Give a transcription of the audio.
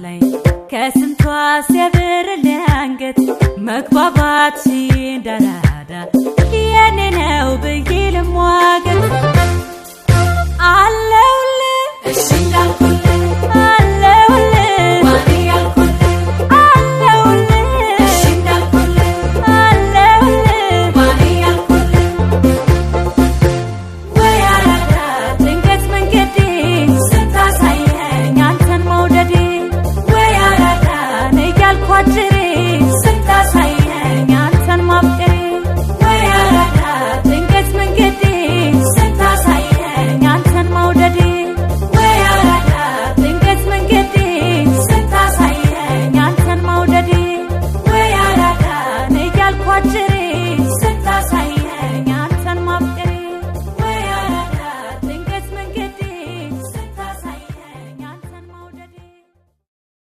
ላይ ከስንቷ ሲያብር ለአንገት መግባባት ሲንዳራዳ የኔ ነው ብዬ ልሟገት አለውልህ እሺ እንዳልኩልህ